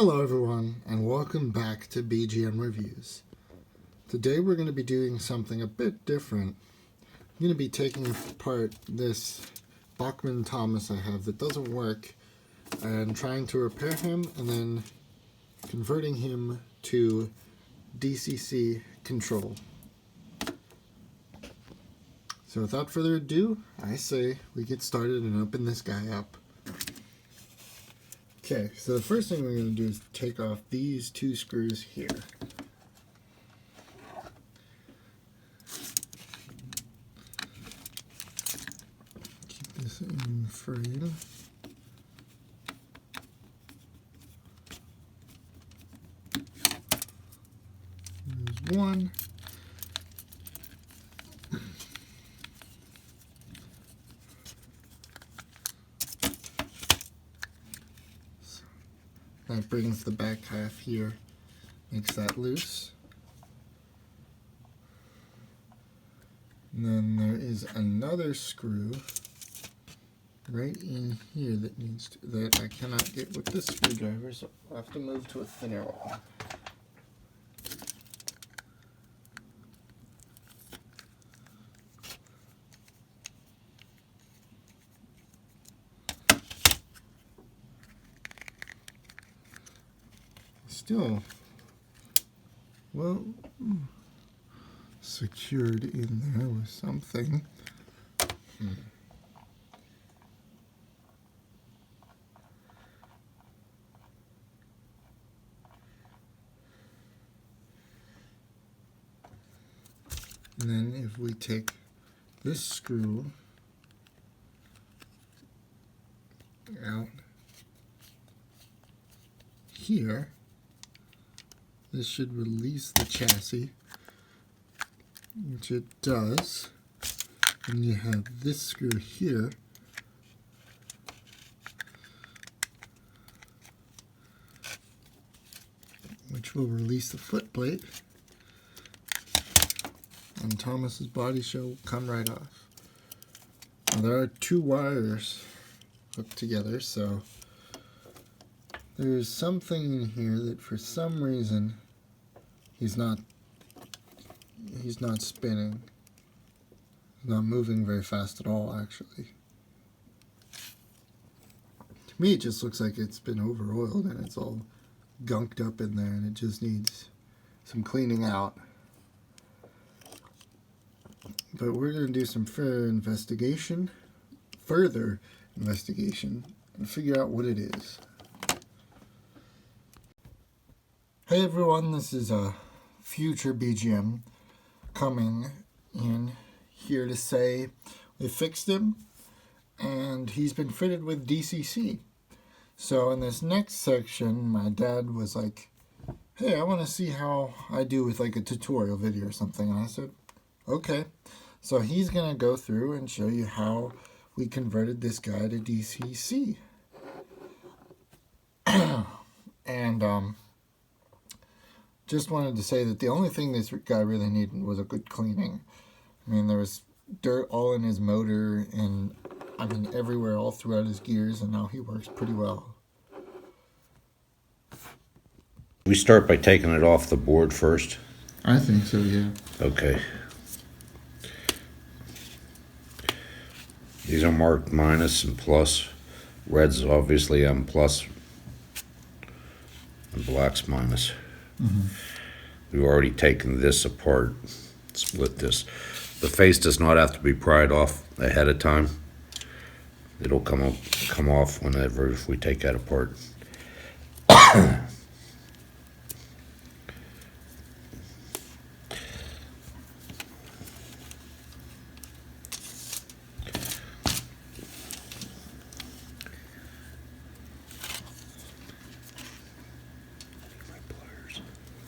Hello everyone, and welcome back to BGM Reviews. Today we're going to be doing something a bit different. I'm going to be taking apart this Bachmann Thomas I have that doesn't work and trying to repair him and then converting him to DCC control. So without further ado, I say we get started and open this guy up. Okay, so the first thing we're going to do is take off these two screws here. Keep this in frame. There's one. That brings the back half here, makes that loose. And then there is another screw right in here that I cannot get with this screwdriver, so I'll have to move to a thinner one. Still, well, secured in there with something. And then if we take this screw out here, this should release the chassis, which it does. And you have this screw here, which will release the foot plate, and Thomas's body shell will come right off. Now there are two wires hooked together, so there's something in here that for some reason he's not spinning. He's not moving very fast at all, actually. To me it just looks like it's been over oiled and it's all gunked up in there and it just needs some cleaning out. But we're going to do some further investigation and figure out what it is. Hey everyone, this is a future BGM coming in here to say we fixed him and he's been fitted with DCC. So in this next section, my dad was like, hey, I want to see how I do with like a tutorial video or something. And I said, okay. So he's going to go through and show you how we converted this guy to DCC. And just wanted to say that the only thing this guy really needed was a good cleaning. I mean, there was dirt all in his motor and, I mean, everywhere, all throughout his gears, and now he works pretty well. We start by taking it off the board first? I think so, yeah. Okay. These are marked minus and plus. Red's obviously plus, and black's minus. We've already taken this apart, split this. The face does not have to be pried off ahead of time. It'll come off whenever if we take that apart.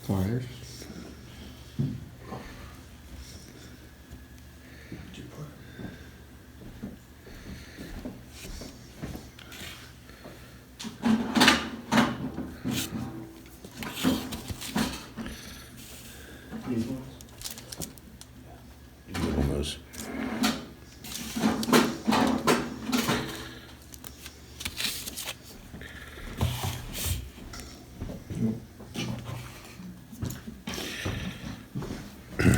Pliers. You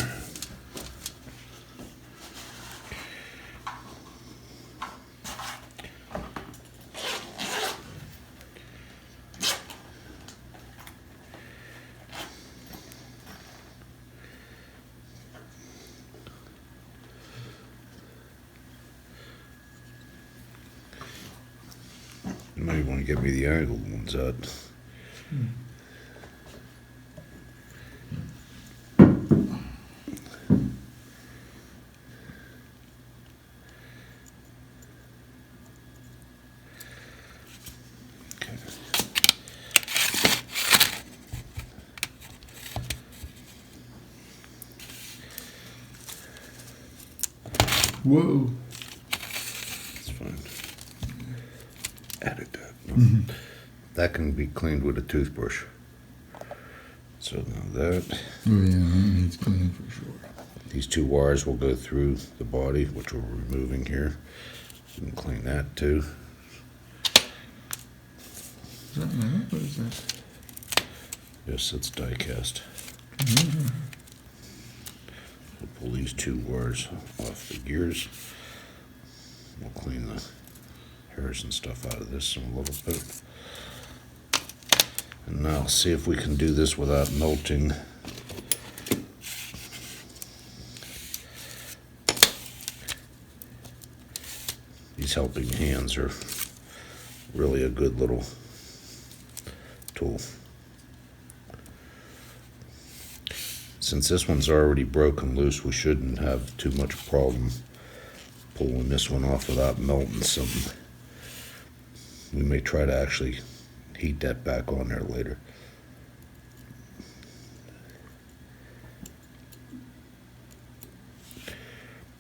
might want to give me the angled ones out. Whoa. That's fine. Added that. That can be cleaned with a toothbrush. So now that. Oh yeah, that needs cleaning for sure. These two wires will go through the body, which we're removing here. You can clean that too. Is that metal? What is that? Yes, it's die cast. Mm-hmm. We'll pull these two wires off the gears. We'll clean the hairs and stuff out of this in a little bit. And now see if we can do this without melting. These helping hands are really a good little tool. Since this one's already broken loose, we shouldn't have too much problem pulling this one off without melting something. We may try to actually heat that back on there later.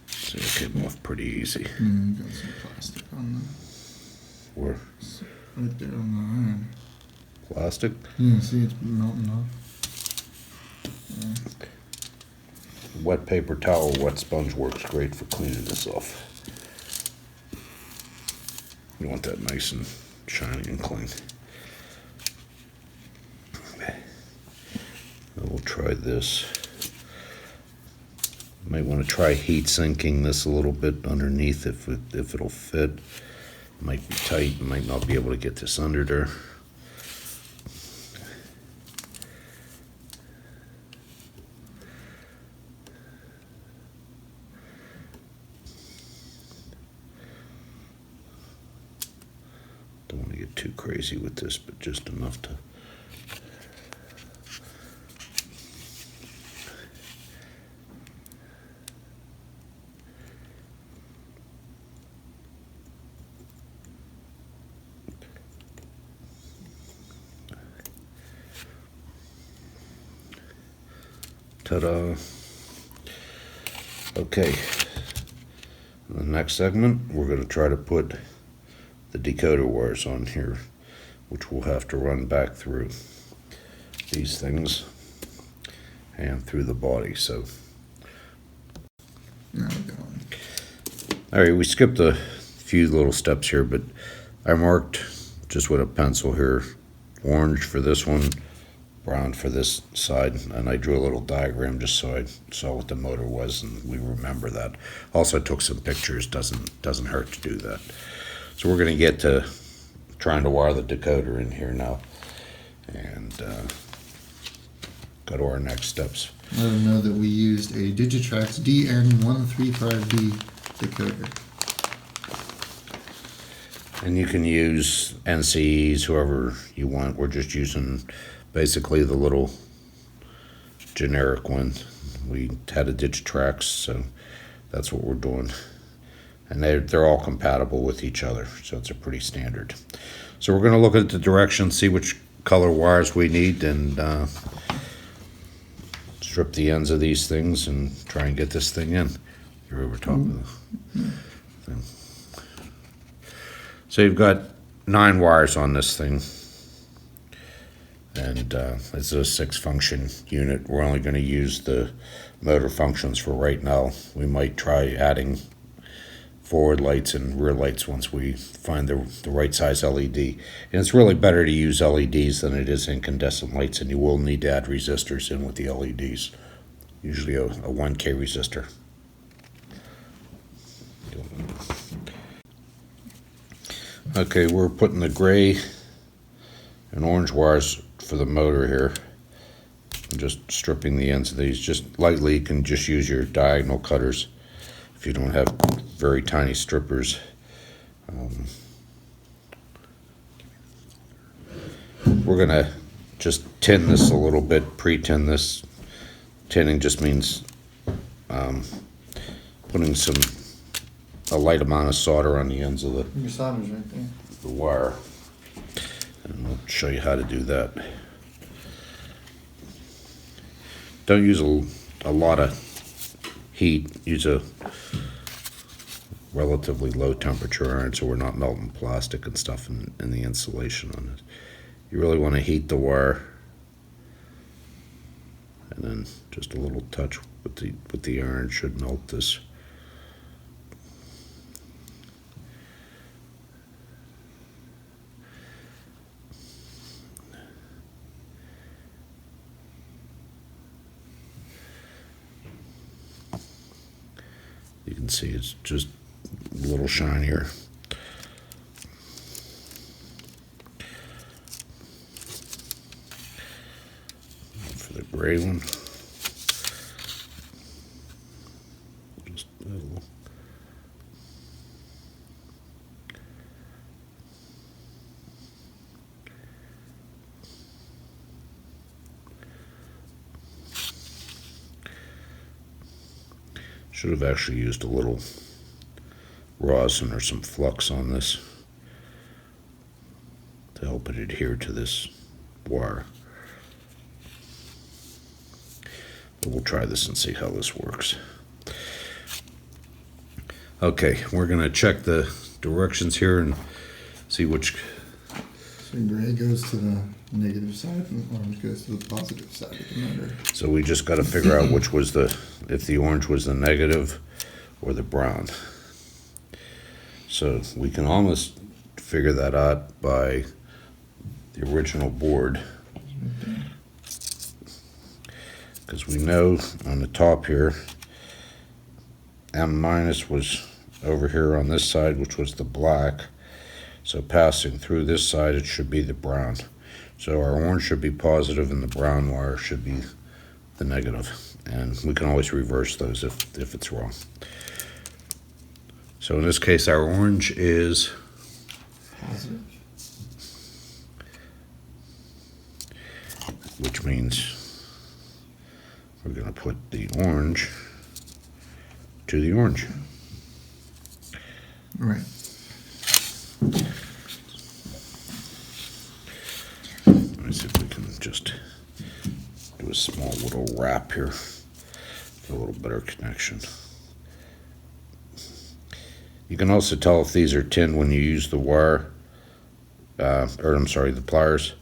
So it came off pretty easy. You got some plastic on Where? right there on the iron. Plastic? Yeah, see it's melting off. Yeah. Wet paper towel, wet sponge works great for cleaning this off. You want that nice and shiny and clean. Now we'll try this. Might want to try heat sinking this a little bit underneath if it'll fit. Might be tight, might not be able to get this under there. Don't want to get too crazy with this, but just enough to. Ta-da. Okay. In the next segment, we're going to try to put the decoder wires on here, which we'll have to run back through these things and through the body. So, Now we're going. all right, we skipped a few little steps here, but I marked just with a pencil here, orange for this one, brown for this side, and I drew a little diagram just so I saw what the motor was and we remember that. Also took some pictures, doesn't hurt to do that. So we're going to get to trying to wire the decoder in here now and go to our next steps. Let them know that we used a Digitrax DN135B decoder. And you can use NCEs, whoever you want. We're just using basically the little generic one. We had a Digitrax, so that's what we're doing. And they're all compatible with each other, so it's a pretty standard. So we're going to look at the directions, see which color wires we need, and strip the ends of these things and try and get this thing in. You're over top of the thing. So you've got 9 wires on this thing, and it's a 6-function unit. We're only going to use the motor functions for right now. We might try adding forward lights and rear lights once we find the right size LED. And it's really better to use LEDs than it is incandescent lights, and you will need to add resistors in with the LEDs. usually a 1K resistor. Okay, we're putting the gray and orange wires for the motor here. I'm just stripping the ends of these just lightly. You can just use your diagonal cutters if you don't have very tiny strippers. We're gonna just tin this a little bit, pre-tin this. Tinning just means putting a light amount of solder on the ends of Your solder's right there. the wire. And we'll show you how to do that. Don't use a lot of heat. Use a relatively low temperature iron so we're not melting plastic and stuff in the insulation on it. You really want to heat the wire, and then just a little touch with the iron should melt this. You can see it's just a little shinier. For the gray one, just a little. Should have actually used a little rosin or some flux on this to help it adhere to this wire. But we'll try this and see how this works. Okay, we're going to check the directions here and see which. So gray goes to the negative side and orange goes to the positive side of the motor. So we just got to figure out which was if the orange was the negative or the brown. So we can almost figure that out by the original board. Because we know on the top here, M minus was over here on this side, which was the black. So passing through this side, it should be the brown. So our orange should be positive and the brown wire should be the negative. And we can always reverse those if it's wrong. So in this case, our orange is Positive. Which means we're going to put the orange to the orange. Right. Let me see if we can just do a small little wrap here, get a little better connection. You can also tell if these are tinned when you use the wire, the pliers.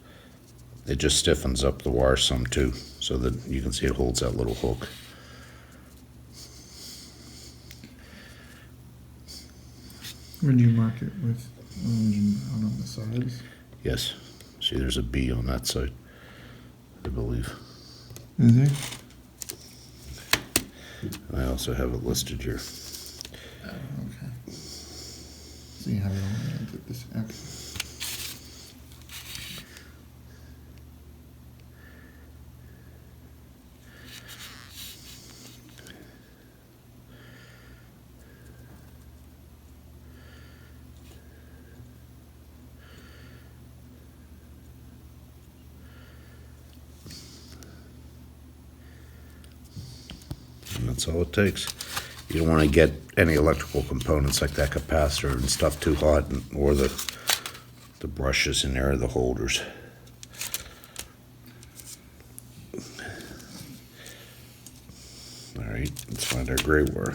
It just stiffens up the wire some too, so that you can see it holds that little hook. When you mark it with orange and brown on the sides? Yes. See, there's a B on that side, I believe. Is there? And I also have it listed here. Okay. So you have it on there, this. Okay. And that's all it takes. You don't want to get any electrical components like that capacitor and stuff too hot, or the brushes in there, the holders. All right, let's find our gray wire.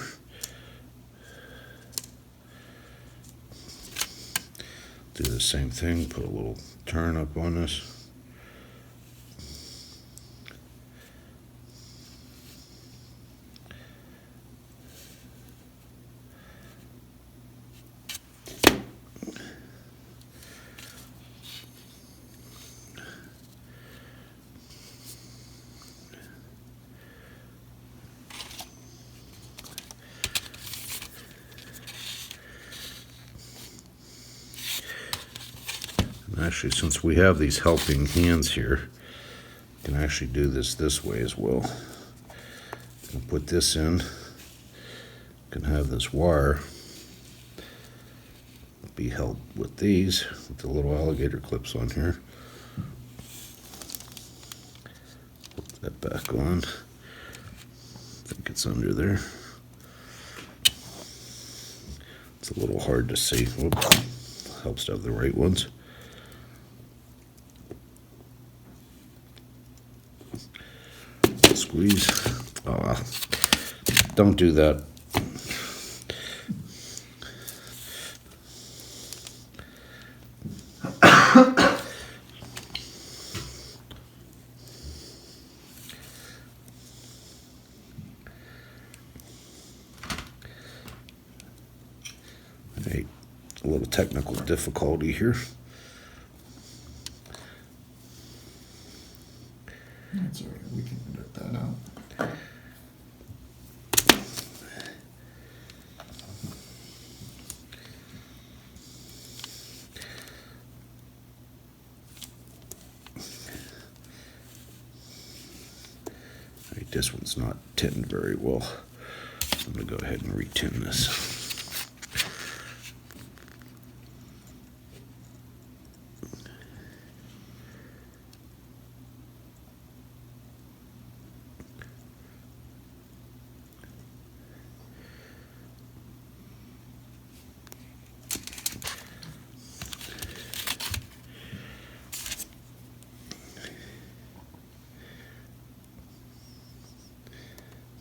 Do the same thing, put a little turn up on this. Actually, since we have these helping hands here, we can actually do this way as well. We'll put this in. Can have this wire be held with these, with the little alligator clips on here. Put that back on. I think it's under there. It's a little hard to see. Whoops. Helps to have the right ones. Squeeze. Oh, don't do that. Hey, a little technical difficulty here. That's all right. We can edit that out. Right, this one's not tinned very well. So I'm going to go ahead and retin this.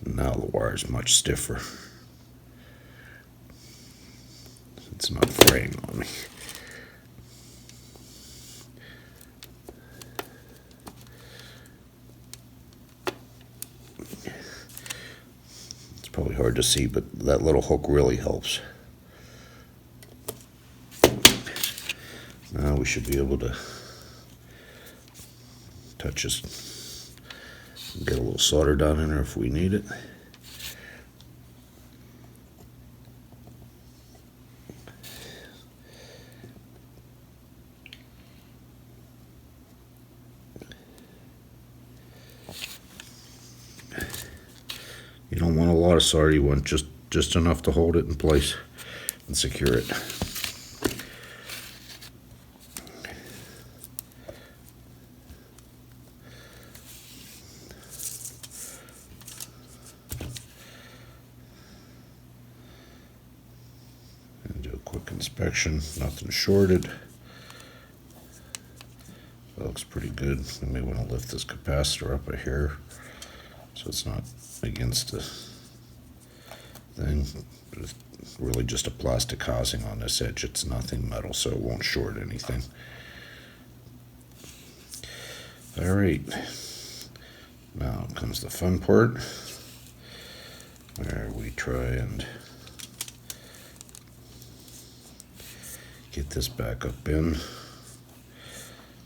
Now the wire is much stiffer. It's not fraying on me. It's probably hard to see, but that little hook really helps. Now we should be able to touch this. Get a little solder down in there if we need it. You don't want a lot of solder, you want just enough to hold it in place and secure it. Quick inspection, nothing shorted. That looks pretty good. We may want to lift this capacitor up a hair so it's not against the thing. It's really just a plastic housing on this edge. It's nothing metal, so it won't short anything. All right, now comes the fun part where we try and get this back up in.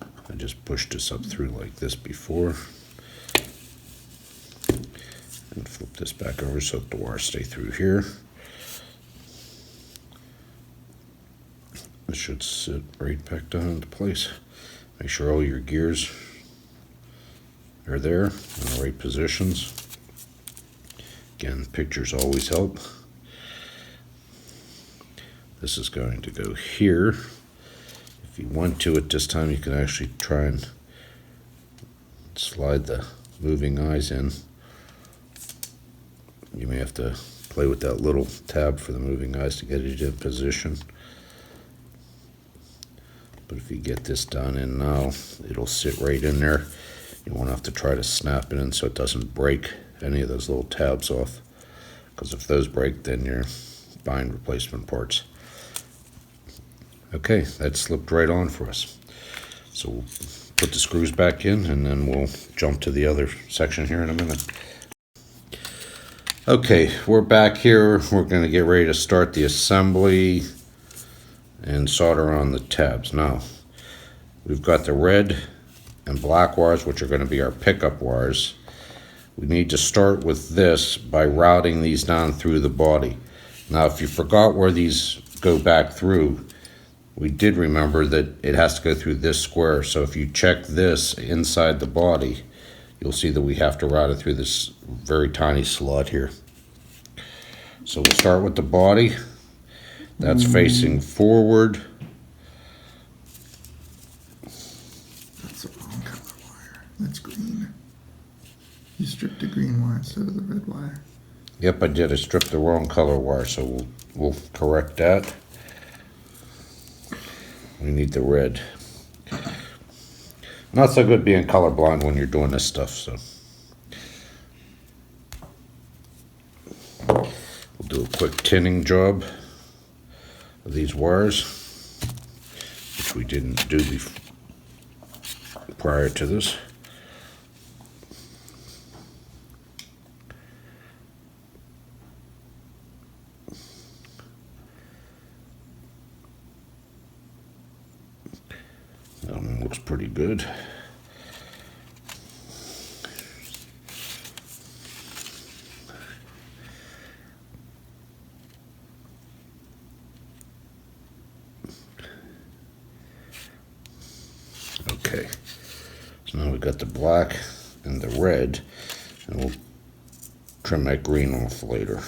I just pushed this up through like this before. And flip this back over so that the wires stay through here. This should sit right back down into place. Make sure all your gears are there in the right positions. Again, pictures always help. This is going to go here. If you want to, at this time, you can actually try and slide the moving eyes in. You may have to play with that little tab for the moving eyes to get it in position. But if you get this done in now, it'll sit right in there. You won't have to try to snap it in so it doesn't break any of those little tabs off. Because if those break, then you're buying replacement parts. Okay, that slipped right on for us. So we'll put the screws back in and then we'll jump to the other section here in a minute. Okay, we're back here. We're going to get ready to start the assembly and solder on the tabs. Now, we've got the red and black wires, which are going to be our pickup wires. We need to start with this by routing these down through the body. Now, if you forgot where these go back through, we did remember that it has to go through this square. So if you check this inside the body, you'll see that we have to route it through this very tiny slot here. So we'll start with the body. That's facing forward. That's the wrong color wire. That's green. You stripped the green wire instead of the red wire. Yep, I did. I stripped the wrong color wire, so we'll correct that. We need the red. Not so good being colorblind when you're doing this stuff, so. We'll do a quick tinning job of these wires, which we didn't do prior to this. That one looks pretty good. Okay, so now we've got the black and the red, and we'll trim that green off later.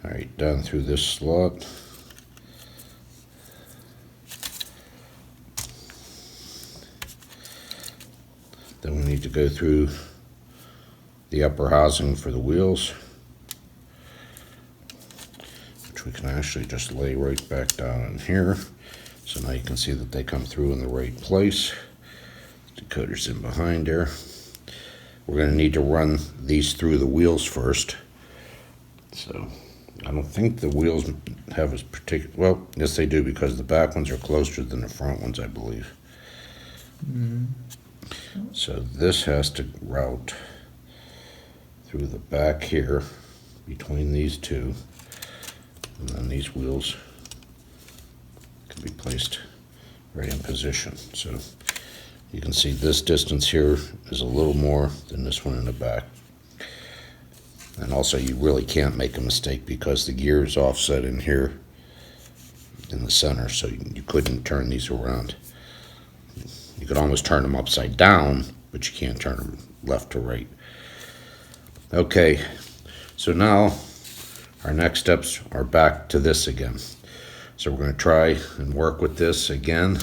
All right, down through this slot. Then we need to go through the upper housing for the wheels, which we can actually just lay right back down in here. So now you can see that they come through in the right place. The decoder's in behind there. We're going to need to run these through the wheels first. So I don't think the wheels have a particular, well, yes they do, because the back ones are closer than the front ones, I believe. So this has to route through the back here between these two, and then these wheels can be placed right in position. So you can see this distance here is a little more than this one in the back. And also you really can't make a mistake because the gear is offset in here in the center, so you couldn't turn these around. You could almost turn them upside down, but you can't turn them left to right. Okay, so now our next steps are back to this again. So we're going to try and work with this again.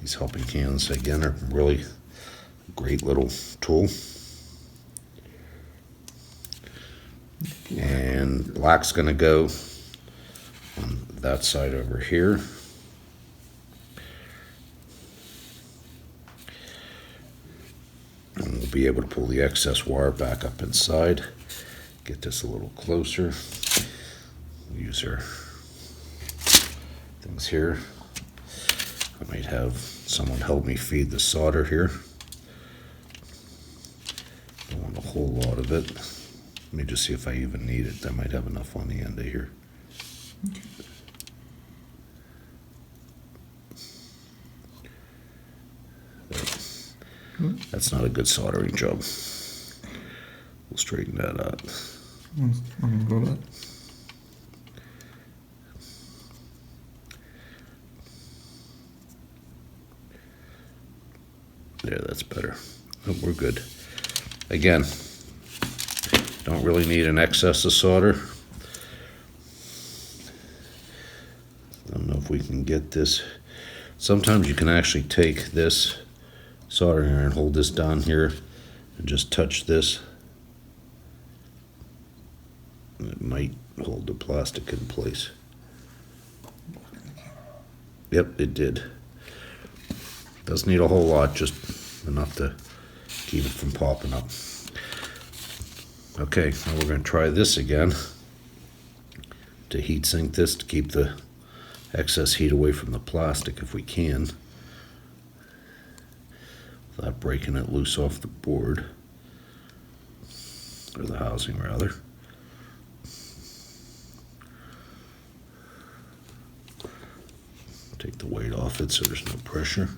These helping hands again are really a great little tool. And black's going to go on that side over here. And we'll be able to pull the excess wire back up inside. Get this a little closer. Use our things here. I might have someone help me feed the solder here. Don't want a whole lot of it. Let me just see if I even need it. I might have enough on the end of here. That's not a good soldering job. We'll straighten that out. There, that's better. Oh, we're good. Again, don't really need an excess of solder. I don't know if we can get this. Sometimes you can actually take this soldering iron and hold this down here and just touch this. It might hold the plastic in place. Yep, it did. Doesn't need a whole lot, just enough to keep it from popping up. Okay, now we're going to try this again to heat sink this to keep the excess heat away from the plastic if we can, without breaking it loose off the board, or the housing rather. Take the weight off it so there's no pressure,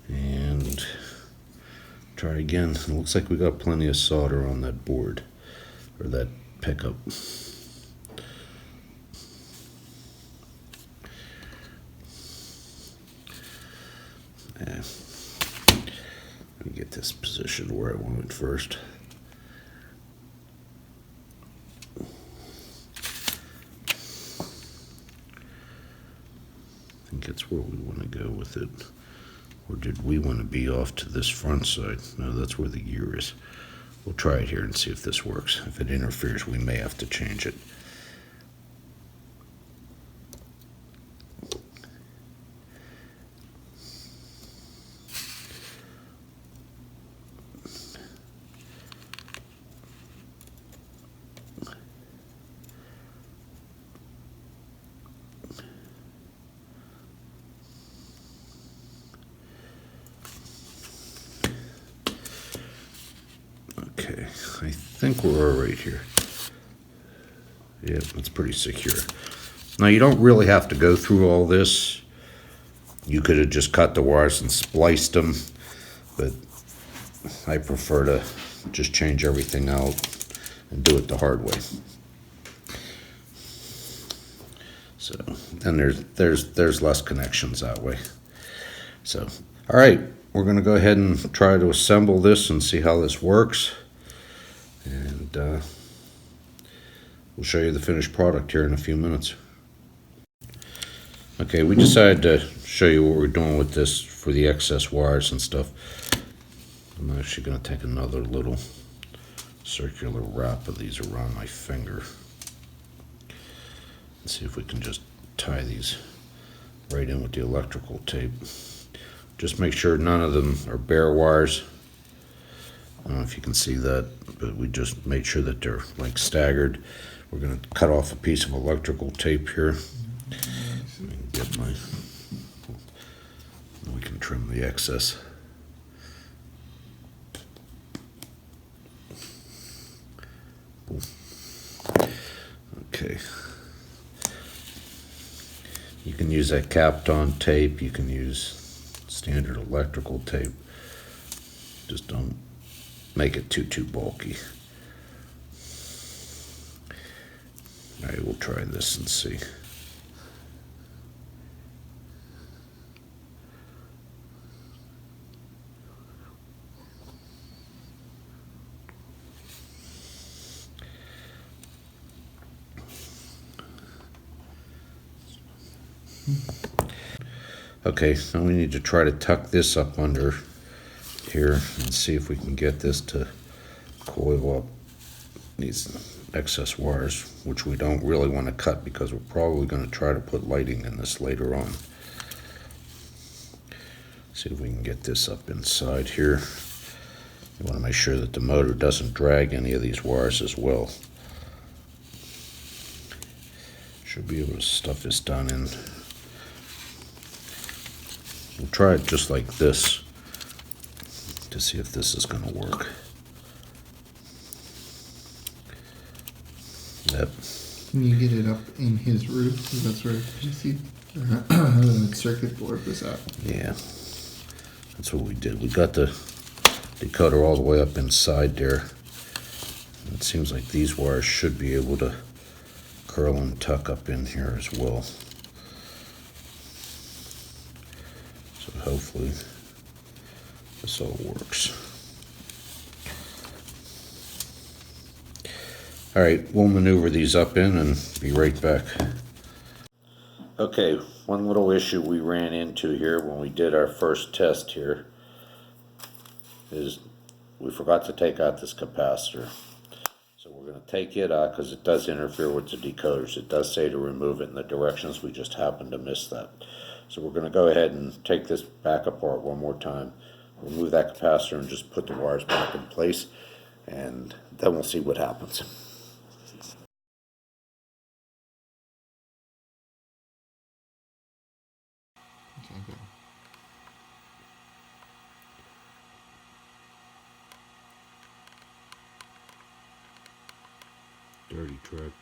and Try again. It looks like we got plenty of solder on that board, or that pickup. Yeah. Let me get this positioned where I want it first. I think that's where we want to go with it. Or did we want to be off to this front side? No, that's where the gear is. We'll try it here and see if this works. If it interferes, we may have to change it. Okay, I think we're all right here. Yeah, it's pretty secure. Now, you don't really have to go through all this. You could have just cut the wires and spliced them, but I prefer to just change everything out and do it the hard way. So then there's less connections that way. So, all right, we're going to go ahead and try to assemble this and see how this works. And we'll show you the finished product here in a few minutes. Okay, we decided to show you what we're doing with this for the excess wires and stuff. I'm actually going to take another little circular wrap of these around my finger. Let's see if we can just tie these right in with the electrical tape. Just make sure none of them are bare wires. I don't know if you can see that, but we just made sure that they're like staggered. We're going to cut off a piece of electrical tape here. Let me get my, we can trim the excess. Okay. You can use that capped on tape. You can use standard electrical tape. Just don't make it too bulky. All right, we'll try this and see. Okay, so we need to try to tuck this up under here and see if we can get this to coil up these excess wires, which we don't really want to cut because we're probably going to try to put lighting in this later on. See if we can get this up inside here. You want to make sure that the motor doesn't drag any of these wires as well. Should be able to stuff this down in. We'll try it just like this to see if this is going to work. Yep. Can you get it up in his roof? Because that's where DCC circuit board was at. Yeah, that's what we did. We got the decoder all the way up inside there. It seems like these wires should be able to curl and tuck up in here as well. So hopefully this all works. All right, we'll maneuver these up in and be right back. Okay, one little issue we ran into here when we did our first test here is we forgot to take out this capacitor. So we're going to take it out because it does interfere with the decoders. It does say to remove it in the directions. We just happened to miss that. So we're going to go ahead and take this back apart one more time, remove that capacitor and just put the wires back in place, and then we'll see what happens. Okay, good. Dirty truck.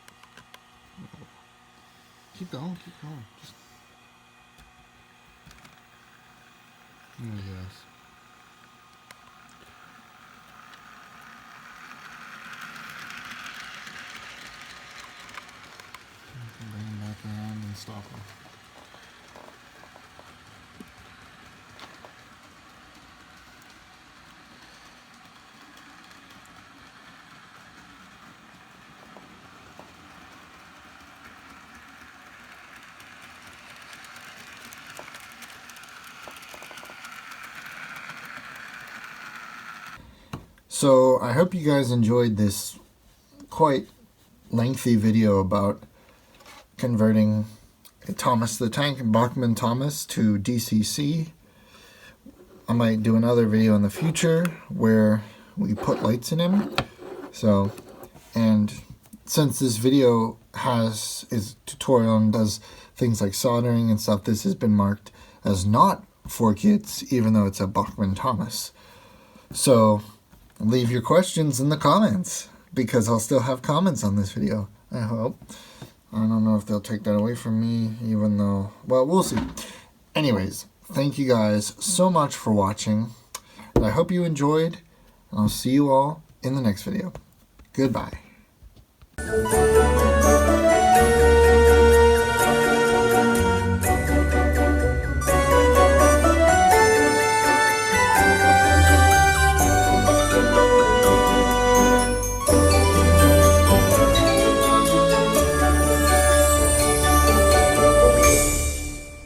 Keep going, keep going. Just... Oh, yes. So I hope you guys enjoyed this quite lengthy video about converting Thomas the Tank and Bachmann Thomas to DCC. I might do another video in the future where we put lights in him. So, and since this video is tutorial and does things like soldering and stuff, this has been marked as not for kids, even though it's a Bachmann Thomas. So leave your questions in the comments, because I'll still have comments on this video, I hope. I don't know if they'll take that away from me, even though, well, we'll see. Anyways, thank you guys so much for watching, and I hope you enjoyed, and I'll see you all in the next video. Goodbye.